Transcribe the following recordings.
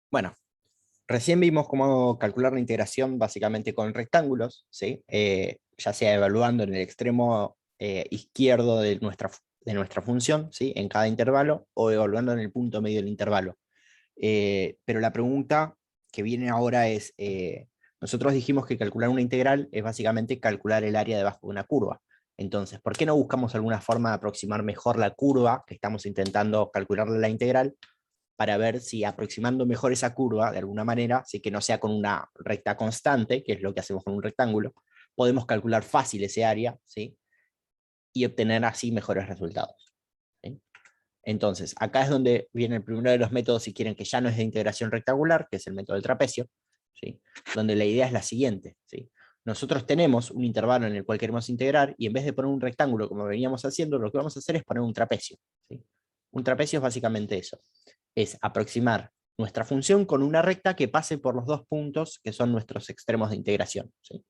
Bueno, recién vimos cómo calcular la integración básicamente con rectángulos, ¿sí? Ya sea evaluando en el extremo izquierdo de nuestra función, ¿sí? En cada intervalo, o evaluando en el punto medio del intervalo. Pero la pregunta que viene ahora es, nosotros dijimos que calcular una integral es básicamente calcular el área debajo de una curva. Entonces, ¿por qué no buscamos alguna forma de aproximar mejor la curva que estamos intentando calcular la integral, para ver si aproximando mejor esa curva de alguna manera, sí, que no sea con una recta constante, que es lo que hacemos con un rectángulo, podemos calcular fácil ese área, ¿sí? Y obtener así mejores resultados, ¿sí? Entonces, acá es donde viene el primero de los métodos, si quieren, que ya no es de integración rectangular, que es el método del trapecio, ¿sí? Donde la idea es la siguiente, ¿sí? Nosotros tenemos un intervalo en el cual queremos integrar, y en vez de poner un rectángulo como veníamos haciendo, lo que vamos a hacer es poner un trapecio, ¿sí? Un trapecio es básicamente eso, es aproximar nuestra función con una recta que pase por los dos puntos que son nuestros extremos de integración, ¿sí?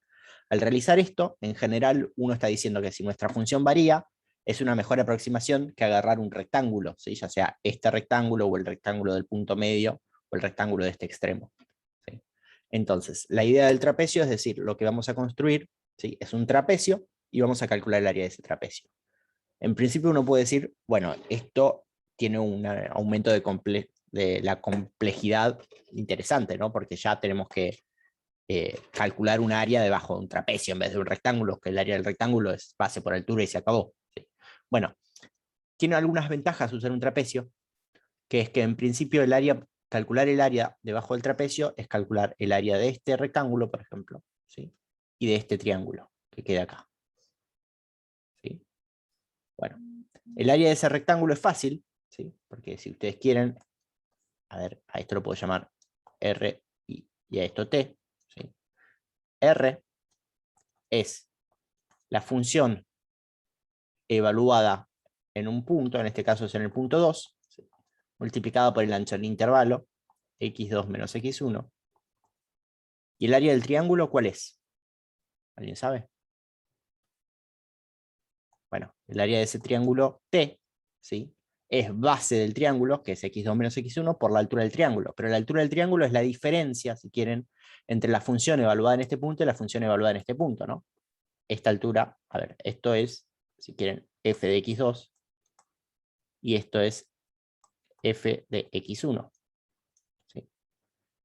Al realizar esto, en general, uno está diciendo que si nuestra función varía, es una mejor aproximación que agarrar un rectángulo, ¿sí? Ya sea este rectángulo o el rectángulo del punto medio o el rectángulo de este extremo, ¿sí? Entonces, la idea del trapecio es decir, lo que vamos a construir, ¿sí? Es un trapecio y vamos a calcular el área de ese trapecio. En principio uno puede decir, bueno, esto tiene un aumento de la complejidad interesante, ¿no? Porque ya tenemos que calcular un área debajo de un trapecio en vez de un rectángulo, que el área del rectángulo es base por altura y se acabó, ¿sí? Bueno, tiene algunas ventajas usar un trapecio, que es que en principio calcular el área debajo del trapecio es calcular el área de este rectángulo, por ejemplo, ¿sí? Y de este triángulo que queda acá, ¿sí? Bueno, el área de ese rectángulo es fácil, ¿sí? Porque si ustedes quieren, a ver, a esto lo puedo llamar R y a esto T, ¿sí? R es la función evaluada en un punto, en este caso es en el punto 2, ¿sí? Multiplicada por el ancho del intervalo, x2 menos x1. ¿Y el área del triángulo cuál es? ¿Alguien sabe? Bueno, el área de ese triángulo T, ¿sí? Es base del triángulo, que es x2 menos x1, por la altura del triángulo. Pero la altura del triángulo es la diferencia, si quieren, entre la función evaluada en este punto y la función evaluada en este punto, ¿no? Esta altura, a ver, esto es, si quieren, f de x2, y esto es f de x1, ¿sí?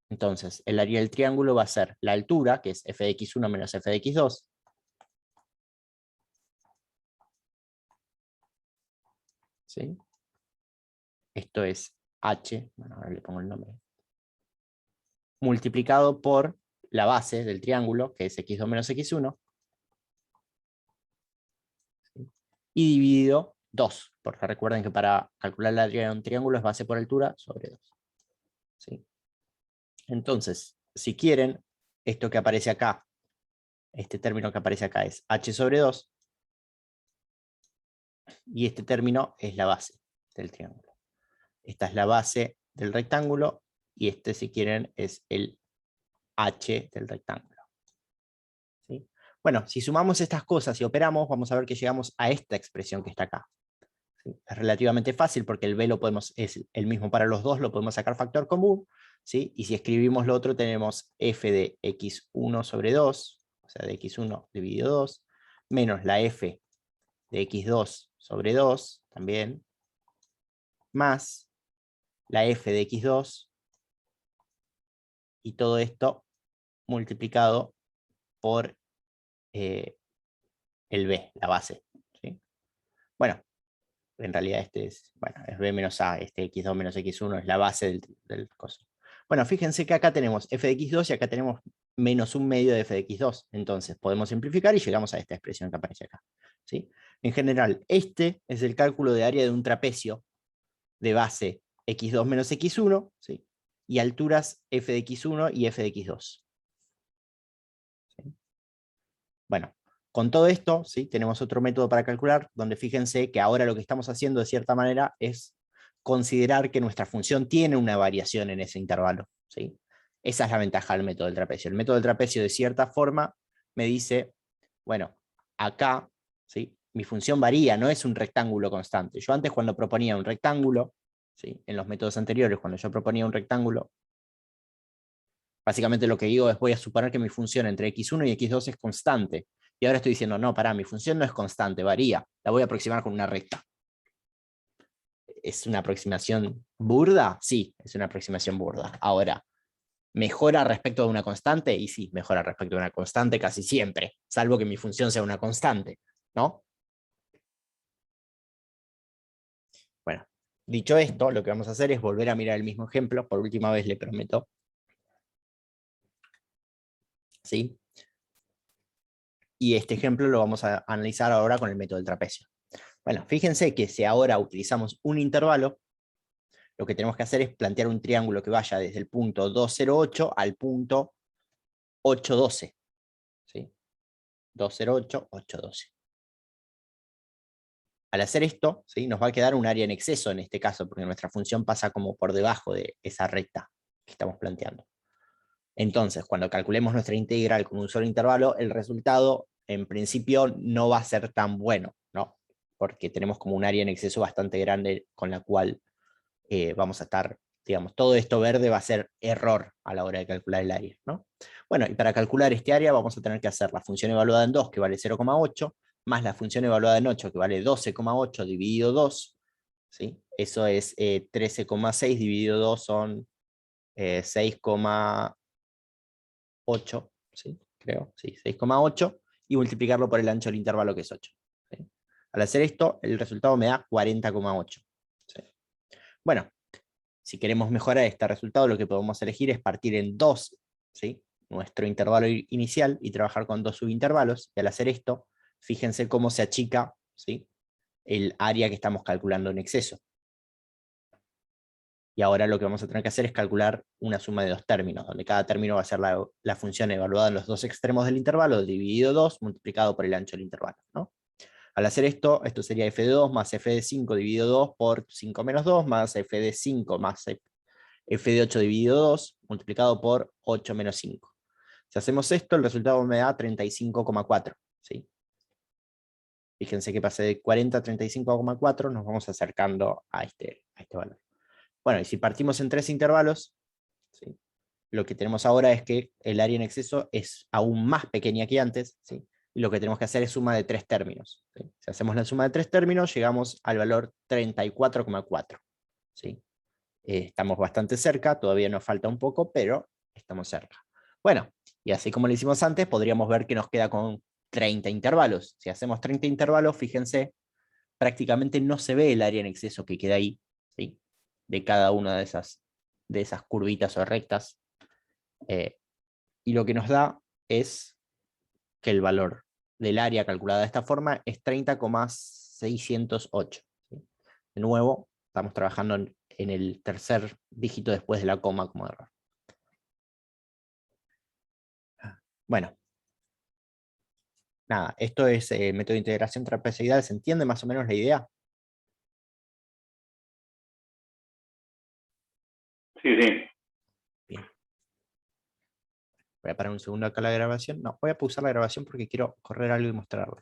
Entonces, el área del triángulo va a ser la altura, que es f de x1 menos f de x2, ¿sí? Esto es h, bueno, ahora le pongo el nombre, multiplicado por la base del triángulo, que es x2 menos x1, ¿sí? Y dividido 2, porque recuerden que para calcular la área de un triángulo es base por altura sobre 2, ¿sí? Entonces, si quieren, esto que aparece acá, este término que aparece acá es h sobre 2, y este término es la base del triángulo. Esta es la base del rectángulo, y este, si quieren, es el h del rectángulo, ¿sí? Bueno, si sumamos estas cosas y operamos, vamos a ver que llegamos a esta expresión que está acá, ¿sí? Es relativamente fácil porque el b es el mismo para los dos, lo podemos sacar factor común, ¿sí? Y si escribimos lo otro, tenemos f de x1 sobre 2, o sea, de x1 dividido 2, menos la f de x2 sobre 2, también, más la f de x2, y todo esto multiplicado por el b, la base, ¿sí? Bueno, en realidad este es, bueno, es b menos a, este x2 menos x1 es la base del coso. Bueno, fíjense que acá tenemos f de x2 y acá tenemos menos un medio de f de x2. Entonces podemos simplificar y llegamos a esta expresión que aparece acá, ¿sí? En general, este es el cálculo de área de un trapecio de base x2 menos x1, ¿sí? Y alturas f de x1 y f de x2, ¿sí? Bueno, con todo esto, ¿sí? Tenemos otro método para calcular, donde fíjense que ahora lo que estamos haciendo de cierta manera es considerar que nuestra función tiene una variación en ese intervalo, ¿sí? Esa es la ventaja del método del trapecio. El método del trapecio, de cierta forma, me dice, bueno, acá, ¿sí? Mi función varía, no es un rectángulo constante. Yo antes, cuando proponía un rectángulo, ¿sí? En los métodos anteriores, cuando yo proponía un rectángulo, Básicamente lo que digo es, voy a suponer que mi función entre x1 y x2 es constante. Y ahora estoy diciendo, no, pará, mi función no es constante, varía. La voy a aproximar con una recta. ¿Es una aproximación burda? Sí, es una aproximación burda. Ahora, ¿mejora respecto de una constante? Y sí, mejora respecto de una constante casi siempre, salvo que mi función sea una constante, ¿no? Bueno, dicho esto, lo que vamos a hacer es volver a mirar el mismo ejemplo, por última vez le prometo. ¿Sí? Y este ejemplo lo vamos a analizar ahora con el método del trapecio. Bueno, fíjense que si ahora utilizamos un intervalo, lo que tenemos que hacer es plantear un triángulo que vaya desde el punto 208 al punto 812. ¿Sí? 208, 812. Al hacer esto, ¿sí? Nos va a quedar un área en exceso en este caso, porque nuestra función pasa como por debajo de esa recta que estamos planteando. Entonces, cuando calculemos nuestra integral con un solo intervalo, el resultado en principio no va a ser tan bueno, ¿no? Porque tenemos como un área en exceso bastante grande con la cual vamos a estar, digamos, todo esto verde va a ser error a la hora de calcular el área, ¿no? Bueno, y para calcular este área vamos a tener que hacer la función evaluada en 2, que vale 0,8, más la función evaluada en 8, que vale 12,8 dividido 2, ¿sí? Eso es 13,6 dividido 2 son 6,8, ¿sí? Creo, sí, 6,8, y multiplicarlo por el ancho del intervalo, que es 8. ¿Sí? Al hacer esto, el resultado me da 40,8. ¿Sí? Bueno, si queremos mejorar este resultado, lo que podemos elegir es partir en 2, ¿sí? Nuestro intervalo inicial, y trabajar con 2 subintervalos, y al hacer esto, fíjense cómo se achica, ¿sí? El área que estamos calculando en exceso. Y ahora lo que vamos a tener que hacer es calcular una suma de dos términos, donde cada término va a ser la función evaluada en los dos extremos del intervalo, dividido 2, multiplicado por el ancho del intervalo, ¿no? Al hacer esto, esto sería f de 2 más f de 5 dividido 2 por 5 menos 2, más f de 5 más f de 8 dividido 2, multiplicado por 8 menos 5. Si hacemos esto, el resultado me da 35,4. ¿Sí? Fíjense que pasé de 40 a 35,4, nos vamos acercando a este valor. Bueno, y si partimos en tres intervalos, ¿sí? Lo que tenemos ahora es que el área en exceso es aún más pequeña que antes, ¿sí? Y lo que tenemos que hacer es suma de tres términos. ¿Sí? Si hacemos la suma de tres términos, llegamos al valor 34,4. ¿Sí? Estamos bastante cerca, todavía nos falta un poco, pero estamos cerca. Bueno, y así como lo hicimos antes, podríamos ver que nos queda con 30 intervalos. Si hacemos 30 intervalos, fíjense, prácticamente no se ve el área en exceso que queda ahí, ¿sí? De cada una de esas curvitas o rectas. Y lo que nos da es que el valor del área calculada de esta forma es 30,608. ¿Sí? De nuevo, estamos trabajando en el tercer dígito después de la coma como error. Bueno, nada, esto es método de integración trapezoidal. ¿Se entiende más o menos la idea? Sí, sí. Bien. Voy a parar un segundo acá la grabación. No, voy a pausar la grabación porque quiero correr algo y mostrarles.